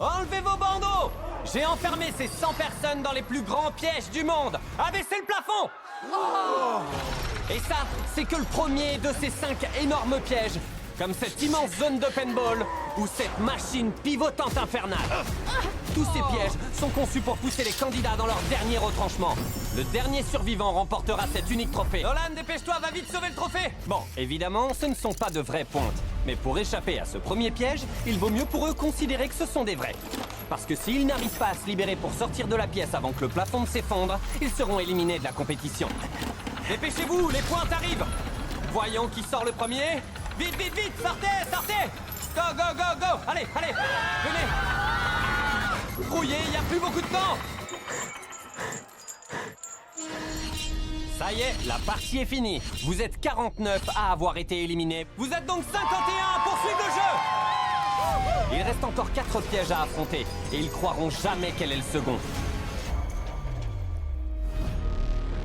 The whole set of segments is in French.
Enlevez vos bandeaux! J'ai enfermé ces 100 personnes dans les plus grands pièges du monde! Abaissez le plafond! Et ça, c'est que le premier de ces 5 énormes pièges, comme cette immense zone de paintball ou cette machine pivotante infernale. Tous ces pièges sont conçus pour pousser les candidats dans leur dernier retranchement. Le dernier survivant remportera cet unique trophée. Nolan, dépêche-toi, va vite sauver le trophée! Bon, évidemment, ce ne sont pas de vraies pointes. Mais pour échapper à ce premier piège, il vaut mieux pour eux considérer que ce sont des vrais. Parce que s'ils n'arrivent pas à se libérer pour sortir de la pièce avant que le plafond ne s'effondre, ils seront éliminés de la compétition. Dépêchez-vous, les pointes arrivent! Voyons qui sort le premier. Vite, vite, vite, sortez, sortez! Go, go, go, go! Allez, allez, venez! Brouillez, il n'y a plus beaucoup de temps! Ça y est, la partie est finie. Vous êtes 49 à avoir été éliminés. Vous êtes donc 51 à poursuivre le jeu! Il reste encore 4 pièges à affronter, et ils croiront jamais quel est le second.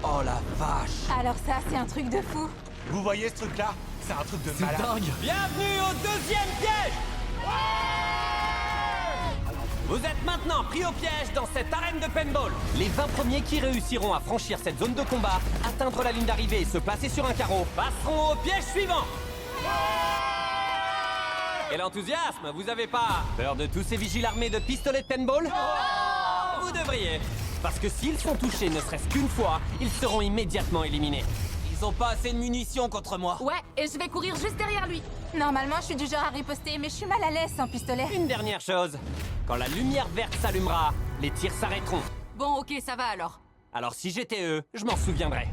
Oh la vache! Alors ça, c'est un truc de fou. Vous voyez ce truc-là? C'est un truc de malade. Dingue! Bienvenue au deuxième piège! Vous êtes maintenant pris au piège dans cette arène de paintball. Les 20 premiers qui réussiront à franchir cette zone de combat, atteindre la ligne d'arrivée et se placer sur un carreau, passeront au piège suivant. Quel enthousiasme! Vous avez pas peur de tous ces vigiles armés de pistolets de paintball? Vous devriez. Parce que s'ils sont touchés ne serait-ce qu'une fois, ils seront immédiatement éliminés. Ils ont pas assez de munitions contre moi. Ouais, et je vais courir juste derrière lui. Normalement, je suis du genre à riposter, mais je suis mal à l'aise sans pistolet. Une dernière chose. Quand la lumière verte s'allumera, les tirs s'arrêteront. Bon, ok, ça va alors. Alors si j'étais eux, je m'en souviendrais.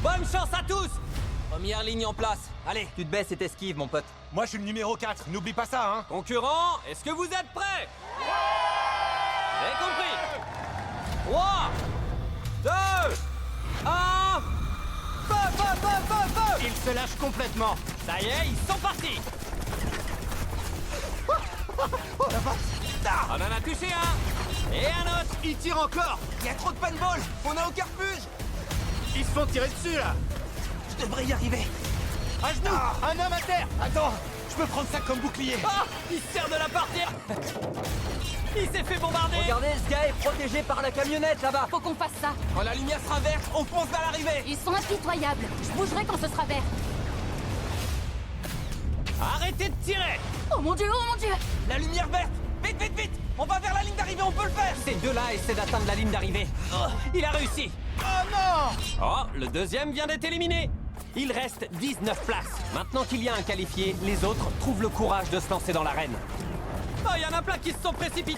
Bonne chance à tous! Première ligne en place. Allez, tu te baisses et t'esquives, mon pote. Moi, je suis le numéro 4. N'oublie pas ça, hein. Concurrents, est-ce que vous êtes prêts? J'ai compris. 3, 2, 1... Feu, feu, feu, feu, feu! Il se lâche complètement. Ça y est, ils sont partis! Oh la vache! On en a touché un! Et un autre! Il tire encore. Il y a trop de paintball. On a aucun refuge. Ils se font tirer dessus, là. Je devrais y arriver. À genoux. Un homme à terre. Attends, je peux prendre ça comme bouclier. Ah! Il se sert de la partie! Il s'est fait bombarder! Regardez, ce gars est protégé par la camionnette là-bas. Faut qu'on fasse ça. Quand la lumière sera verte, on fonce vers l'arrivée! Ils sont impitoyables. Je bougerai quand ce sera vert. Arrêtez de tirer! Oh mon dieu, oh mon dieu! La lumière verte! Vite, vite, vite! On va vers la ligne d'arrivée, on peut le faire! Ces deux-là essaient d'atteindre la ligne d'arrivée. Oh, il a réussi! Oh non! Oh, le deuxième vient d'être éliminé! Il reste 19 places. Maintenant qu'il y a un qualifié, les autres trouvent le courage de se lancer dans l'arène. Oh, il y en a plein qui se sont précipités